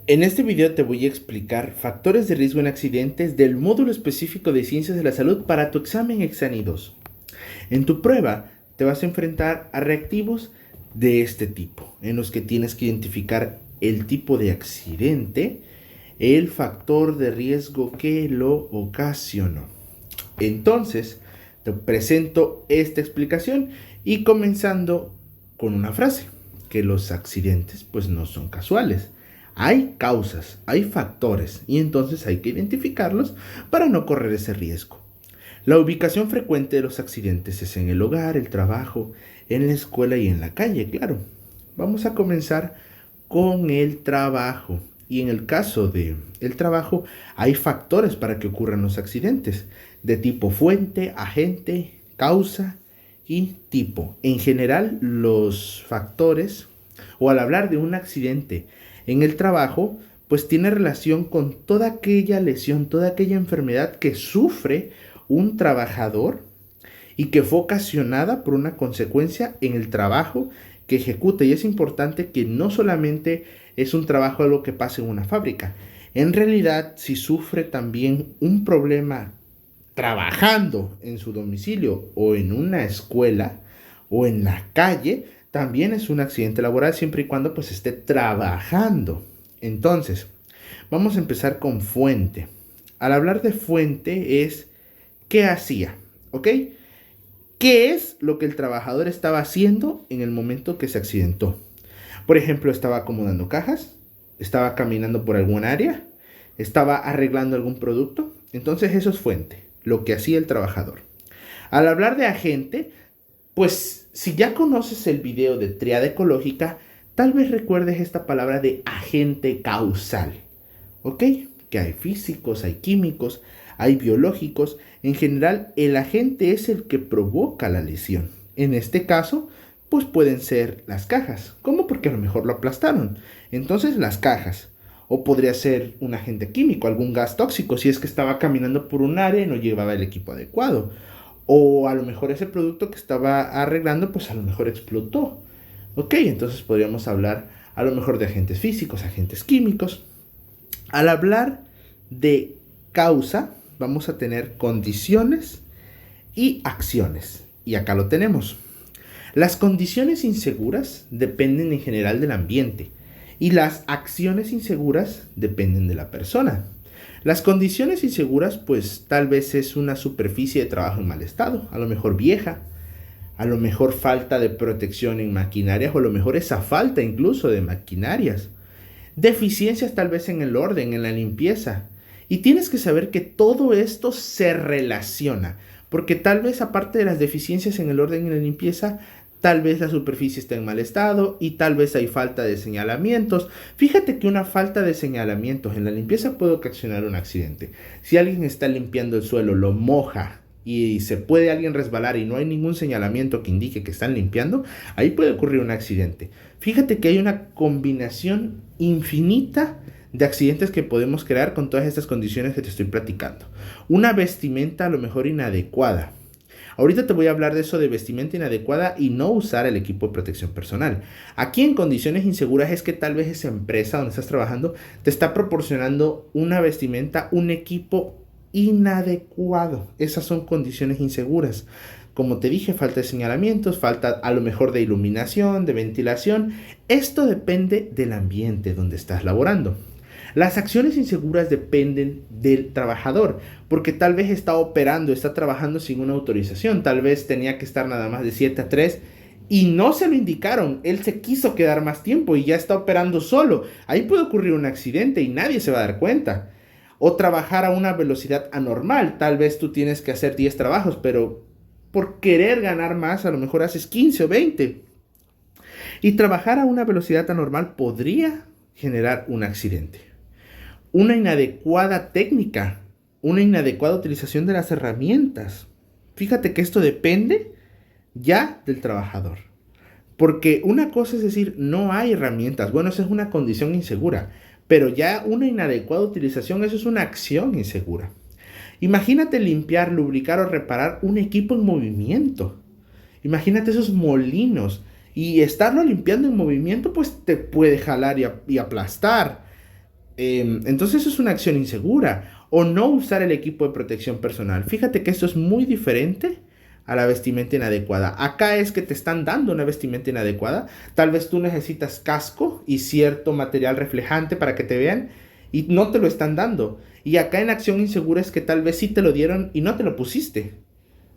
En este video te voy a explicar factores de riesgo en accidentes del módulo específico de Ciencias de la Salud para tu examen Exani 2. En tu prueba te vas a enfrentar a reactivos de este tipo, en los que tienes que identificar el tipo de accidente, el factor de riesgo que lo ocasionó. Entonces, te presento esta explicación y comenzando con una frase, que los accidentes pues no son casuales. Hay causas, hay factores y entonces hay que identificarlos para no correr ese riesgo. La ubicación frecuente de los accidentes es en el hogar, el trabajo, en la escuela y en la calle, claro. Vamos a comenzar con el trabajo. Y en el caso del trabajo hay factores para que ocurran los accidentes, de tipo fuente, agente, causa y tipo. En general, los factores, o al hablar de un accidente en el trabajo, pues tiene relación con toda aquella lesión, toda aquella enfermedad que sufre un trabajador y que fue ocasionada por una consecuencia en el trabajo que ejecuta. Y es importante que no solamente es un trabajo algo que pasa en una fábrica. En realidad, si sufre también un problema trabajando en su domicilio o en una escuela o en la calle, también es un accidente laboral siempre y cuando pues esté trabajando. Entonces, vamos a empezar con fuente. Al hablar de fuente es ¿qué hacía? ¿Ok? ¿Qué es lo que el trabajador estaba haciendo en el momento que se accidentó? Por ejemplo, estaba acomodando cajas, estaba caminando por algún área, estaba arreglando algún producto. Entonces eso es fuente, lo que hacía el trabajador. Al hablar de agente, pues si ya conoces el video de triada ecológica, tal vez recuerdes esta palabra de agente causal. ¿Ok? Que hay físicos, hay químicos, hay biológicos. En general, el agente es el que provoca la lesión. En este caso, pues pueden ser las cajas. ¿Cómo? Porque a lo mejor lo aplastaron. Entonces, las cajas. O podría ser un agente químico, algún gas tóxico, si es que estaba caminando por un área y no llevaba el equipo adecuado. O a lo mejor ese producto que estaba arreglando, pues a lo mejor explotó. Ok, entonces podríamos hablar a lo mejor de agentes físicos, agentes químicos. Al hablar de causa, vamos a tener condiciones y acciones. Y acá lo tenemos. Las condiciones inseguras dependen en general del ambiente y las acciones inseguras dependen de la persona. Las condiciones inseguras pues tal vez es una superficie de trabajo en mal estado, a lo mejor vieja, a lo mejor falta de protección en maquinarias o a lo mejor esa falta incluso de maquinarias. Deficiencias tal vez en el orden, en la limpieza. Y tienes que saber que todo esto se relaciona, porque tal vez aparte de las deficiencias en el orden y la limpieza, tal vez la superficie está en mal estado y tal vez hay falta de señalamientos. Fíjate que una falta de señalamientos en la limpieza puede ocasionar un accidente. Si alguien está limpiando el suelo, lo moja y se puede alguien resbalar y no hay ningún señalamiento que indique que están limpiando, ahí puede ocurrir un accidente. Fíjate que hay una combinación infinita de accidentes que podemos crear con todas estas condiciones que te estoy platicando. Una vestimenta a lo mejor inadecuada. Ahorita te voy a hablar de eso de vestimenta inadecuada y no usar el equipo de protección personal. Aquí en condiciones inseguras es que tal vez esa empresa donde estás trabajando te está proporcionando una vestimenta, un equipo inadecuado. Esas son condiciones inseguras. Como te dije, falta de señalamientos, falta a lo mejor de iluminación, de ventilación. Esto depende del ambiente donde estás laborando. Las acciones inseguras dependen del trabajador, porque tal vez está operando, está trabajando sin una autorización, tal vez tenía que estar nada más de 7 a 3 y no se lo indicaron, él se quiso quedar más tiempo y ya está operando solo. Ahí puede ocurrir un accidente y nadie se va a dar cuenta. O trabajar a una velocidad anormal, tal vez tú tienes que hacer 10 trabajos, pero por querer ganar más a lo mejor haces 15 o 20. Y trabajar a una velocidad anormal podría generar un accidente. Una inadecuada técnica, una inadecuada utilización de las herramientas. Fíjate que esto depende ya del trabajador. Porque una cosa es decir, no hay herramientas. Bueno, esa es una condición insegura. Pero ya una inadecuada utilización, eso es una acción insegura. Imagínate limpiar, lubricar o reparar un equipo en movimiento. Imagínate esos molinos. Y estarlo limpiando en movimiento, pues te puede jalar y aplastar. Entonces eso es una acción insegura. O no usar el equipo de protección personal. Fíjate que esto es muy diferente a la vestimenta inadecuada. Acá es que te están dando una vestimenta inadecuada. Tal vez tú necesitas casco y cierto material reflejante para que te vean y no te lo están dando. Y acá en acción insegura es que tal vez sí te lo dieron y no te lo pusiste.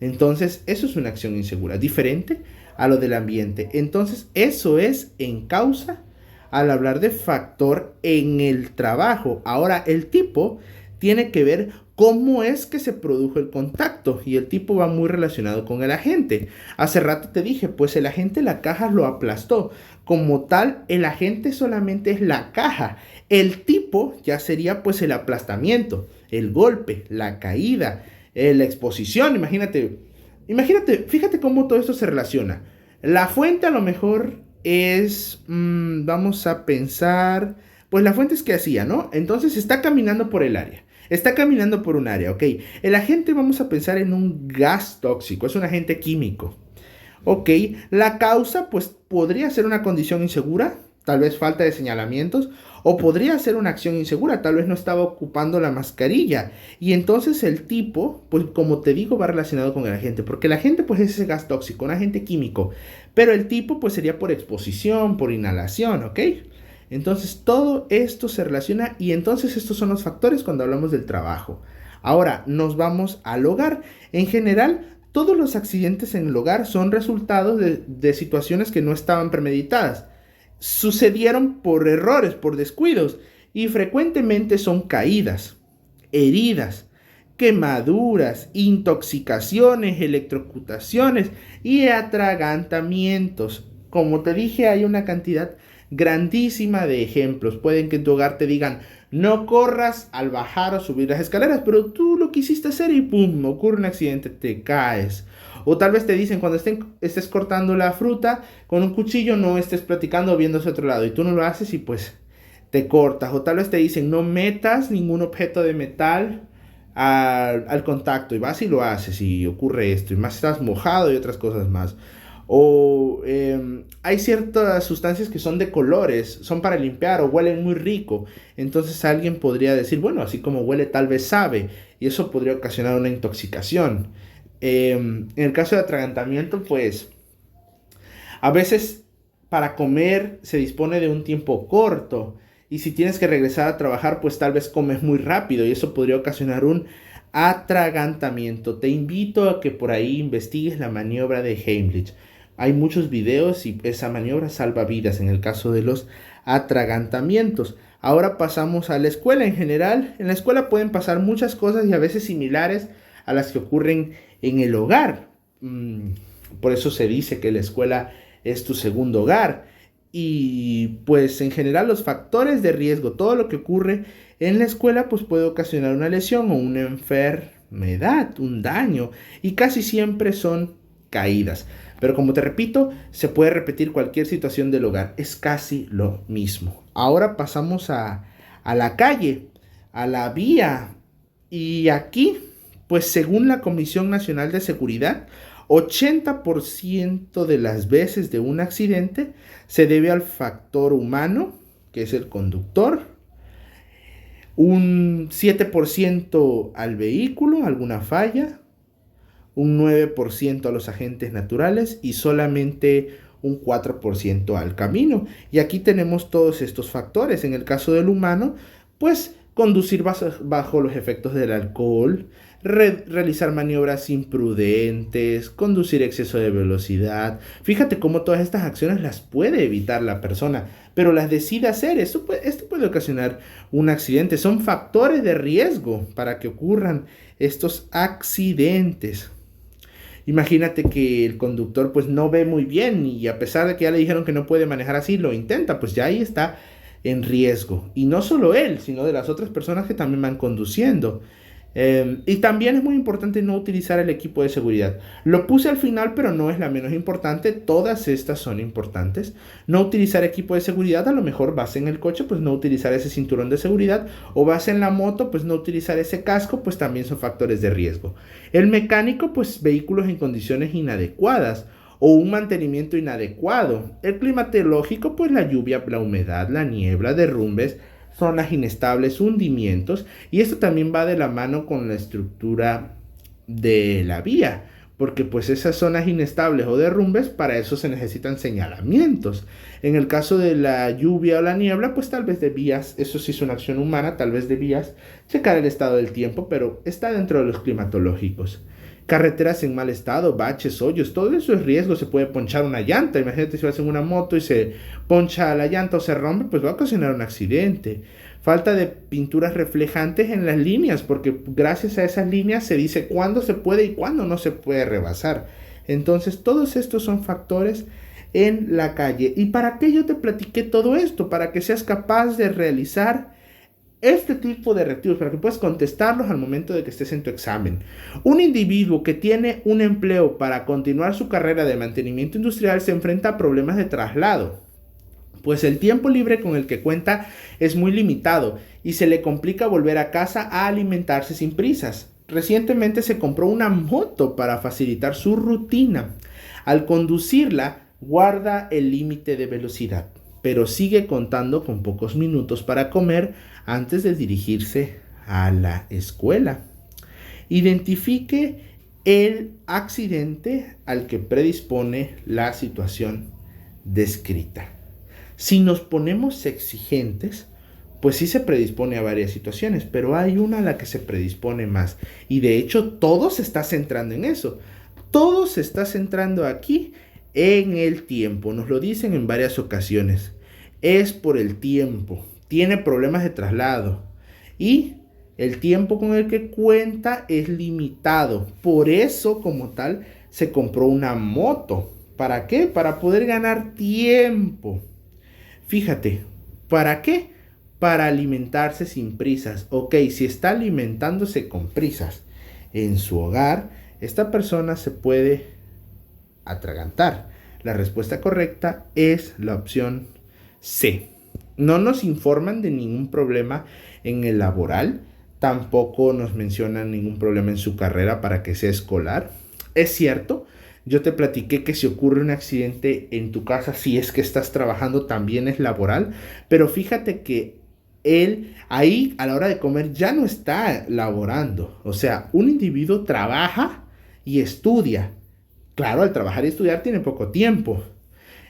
Entonces eso es una acción insegura, diferente a lo del ambiente. Entonces eso es en causa al hablar de factor en el trabajo. Ahora, el tipo tiene que ver cómo es que se produjo el contacto y el tipo va muy relacionado con el agente. Hace rato te dije, pues el agente la caja lo aplastó. Como tal, el agente solamente es la caja. El tipo ya sería pues el aplastamiento, el golpe, la caída, la exposición. Imagínate, fíjate cómo todo esto se relaciona. La fuente a lo mejor es, vamos a pensar, pues la fuente es que hacía, ¿no? Entonces está caminando por el área, está caminando por un área, ok. El agente, vamos a pensar en un gas tóxico, es un agente químico, ok. La causa, pues podría ser una condición insegura, tal vez falta de señalamientos, o podría ser una acción insegura, tal vez no estaba ocupando la mascarilla. Y entonces el tipo, pues como te digo, va relacionado con el agente, porque el agente pues es ese gas tóxico, un agente químico, pero el tipo pues sería por exposición, por inhalación, ¿ok? Entonces todo esto se relaciona y entonces estos son los factores cuando hablamos del trabajo. Ahora nos vamos al hogar. En general, todos los accidentes en el hogar son resultados de situaciones que no estaban premeditadas. Sucedieron por errores, por descuidos, y frecuentemente son caídas, heridas, quemaduras, intoxicaciones, electrocutaciones y atragantamientos. Como te dije, hay una cantidad grandísima de ejemplos. Pueden que en tu hogar te digan, no corras al bajar o subir las escaleras, pero tú lo quisiste hacer y pum, ocurre un accidente, te caes. O tal vez te dicen cuando estés cortando la fruta con un cuchillo no estés platicando o viendo hacia otro lado y tú no lo haces y pues te cortas. O tal vez te dicen no metas ningún objeto de metal al contacto y vas y lo haces y ocurre esto y más estás mojado y otras cosas más. O hay ciertas sustancias que son de colores, son para limpiar o huelen muy rico. Entonces alguien podría decir, bueno, así como huele tal vez sabe y eso podría ocasionar una intoxicación. En el caso de atragantamiento, pues a veces para comer se dispone de un tiempo corto y si tienes que regresar a trabajar, pues tal vez comes muy rápido y eso podría ocasionar un atragantamiento. Te invito a que por ahí investigues la maniobra de Heimlich. Hay muchos videos y esa maniobra salva vidas en el caso de los atragantamientos. Ahora pasamos a la escuela en general. En la escuela pueden pasar muchas cosas y a veces similares a las que ocurren en el hogar. Por eso se dice que la escuela es tu segundo hogar. Y pues en general los factores de riesgo, todo lo que ocurre en la escuela pues puede ocasionar una lesión o una enfermedad, un daño. Y casi siempre son caídas. Pero como te repito, se puede repetir cualquier situación del hogar. Es casi lo mismo. Ahora pasamos a la calle, a la vía. Y aquí, pues según la Comisión Nacional de Seguridad, 80% de las veces de un accidente se debe al factor humano, que es el conductor, un 7% al vehículo, alguna falla, un 9% a los agentes naturales y solamente un 4% al camino. Y aquí tenemos todos estos factores. En el caso del humano, pues conducir bajo los efectos del alcohol, realizar maniobras imprudentes, conducir exceso de velocidad. Fíjate cómo todas estas acciones las puede evitar la persona, pero las decide hacer. Esto puede ocasionar un accidente. Son factores de riesgo para que ocurran estos accidentes. Imagínate que el conductor pues no ve muy bien y a pesar de que ya le dijeron que no puede manejar así, lo intenta, pues ya ahí está en riesgo. Y no solo él, sino de las otras personas que también van conduciendo. Y también es muy importante no utilizar el equipo de seguridad. Lo puse al final, pero no es la menos importante. Todas estas son importantes. No utilizar equipo de seguridad, a lo mejor vas en el coche, pues no utilizar ese cinturón de seguridad. O vas en la moto, pues no utilizar ese casco, pues también son factores de riesgo. El mecánico, pues vehículos en condiciones inadecuadas o un mantenimiento inadecuado. El climatológico, pues la lluvia, la humedad, la niebla, derrumbes, zonas inestables, hundimientos, y esto también va de la mano con la estructura de la vía, porque pues esas zonas inestables o derrumbes, para eso se necesitan señalamientos. En el caso de la lluvia o la niebla, pues tal vez de vías, eso sí es una acción humana, tal vez de vías, checar el estado del tiempo, pero está dentro de los climatológicos. Carreteras en mal estado, baches, hoyos, todo eso es riesgo, se puede ponchar una llanta. Imagínate si vas en una moto y se poncha la llanta o se rompe, pues va a ocasionar un accidente. Falta de pinturas reflejantes en las líneas, porque gracias a esas líneas se dice cuándo se puede y cuándo no se puede rebasar. Entonces, todos estos son factores en la calle. ¿Y para qué yo te platiqué todo esto? Para que seas capaz de realizar este tipo de reactivos, para que puedas contestarlos al momento de que estés en tu examen. Un individuo que tiene un empleo para continuar su carrera de mantenimiento industrial se enfrenta a problemas de traslado, pues el tiempo libre con el que cuenta es muy limitado y se le complica volver a casa a alimentarse sin prisas. Recientemente se compró una moto para facilitar su rutina. Al conducirla, guarda el límite de velocidad, pero sigue contando con pocos minutos para comer antes de dirigirse a la escuela. Identifique el accidente al que predispone la situación descrita. Si nos ponemos exigentes, pues sí se predispone a varias situaciones, pero hay una a la que se predispone más. Y de hecho todo se está centrando en eso. Todo se está centrando aquí en el tiempo. Nos lo dicen en varias ocasiones. Es por el tiempo. Tiene problemas de traslado. Y el tiempo con el que cuenta es limitado. Por eso, como tal, se compró una moto. ¿Para qué? Para poder ganar tiempo. Fíjate, ¿para qué? Para alimentarse sin prisas. Ok, si está alimentándose con prisas en su hogar, esta persona se puede atragantar. La respuesta correcta es la opción C. No nos informan de ningún problema en el laboral, tampoco nos mencionan ningún problema en su carrera para que sea escolar. Es cierto, yo te platiqué que si ocurre un accidente en tu casa, si es que estás trabajando, también es laboral, pero fíjate que él ahí a la hora de comer ya no está laborando. O sea, un individuo trabaja y estudia. Claro, al trabajar y estudiar tiene poco tiempo.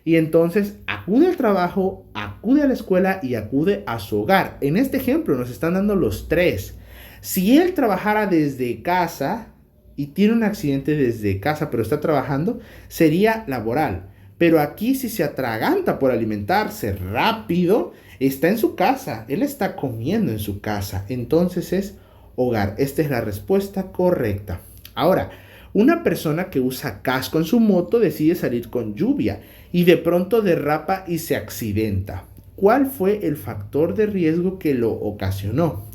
Y entonces acude al trabajo, acude a la escuela y acude a su hogar. En este ejemplo nos están dando los tres. Si él trabajara desde casa y tiene un accidente desde casa, pero está trabajando, sería laboral. Pero aquí si se atraganta por alimentarse rápido, está en su casa. Él está comiendo en su casa. Entonces es hogar. Esta es la respuesta correcta. Ahora, una persona que usa casco en su moto decide salir con lluvia y de pronto derrapa y se accidenta. ¿Cuál fue el factor de riesgo que lo ocasionó?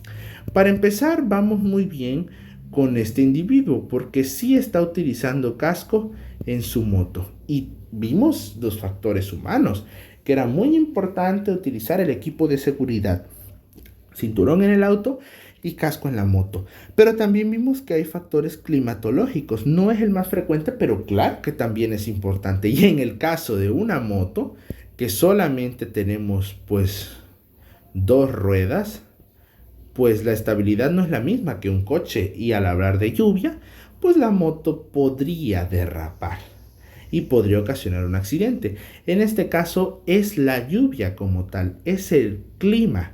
Para empezar, vamos muy bien con este individuo porque sí está utilizando casco en su moto. Y vimos los factores humanos, que era muy importante utilizar el equipo de seguridad, cinturón en el auto y casco en la moto. Pero también vimos que hay factores climatológicos. No es el más frecuente, pero claro que también es importante. Y en el caso de una moto, que solamente tenemos pues dos ruedas, pues la estabilidad no es la misma que un coche. Y al hablar de lluvia, pues la moto podría derrapar y podría ocasionar un accidente. En este caso es la lluvia como tal, es el clima.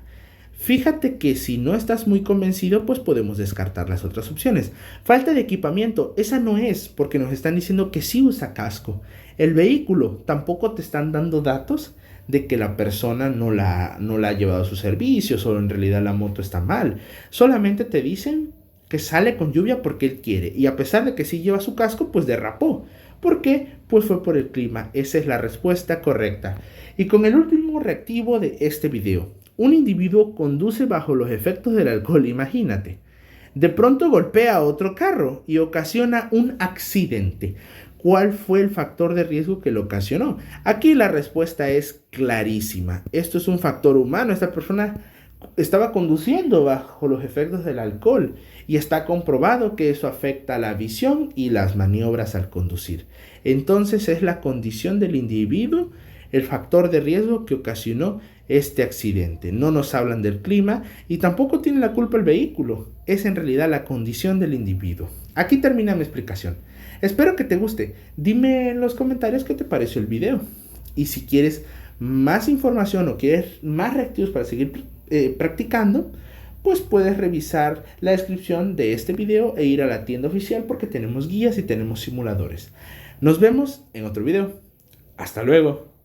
Fíjate que si no estás muy convencido, pues podemos descartar las otras opciones. Falta de equipamiento, esa no es, porque nos están diciendo que sí usa casco. El vehículo, tampoco te están dando datos de que la persona no la ha llevado a sus servicios o en realidad la moto está mal. Solamente te dicen que sale con lluvia porque él quiere. Y a pesar de que sí lleva su casco, pues derrapó. ¿Por qué? Pues fue por el clima. Esa es la respuesta correcta. Y con el último reactivo de este video. Un individuo conduce bajo los efectos del alcohol, imagínate. De pronto golpea a otro carro y ocasiona un accidente. ¿Cuál fue el factor de riesgo que lo ocasionó? Aquí la respuesta es clarísima. Esto es un factor humano. Esta persona estaba conduciendo bajo los efectos del alcohol y está comprobado que eso afecta la visión y las maniobras al conducir. Entonces es la condición del individuo el factor de riesgo que ocasionó este accidente. No nos hablan del clima y tampoco tiene la culpa el vehículo. Es en realidad la condición del individuo. Aquí termina mi explicación. Espero que te guste. Dime en los comentarios qué te pareció el video. Y si quieres más información o quieres más reactivos para seguir practicando, pues puedes revisar la descripción de este video e ir a la tienda oficial porque tenemos guías y tenemos simuladores. Nos vemos en otro video. Hasta luego.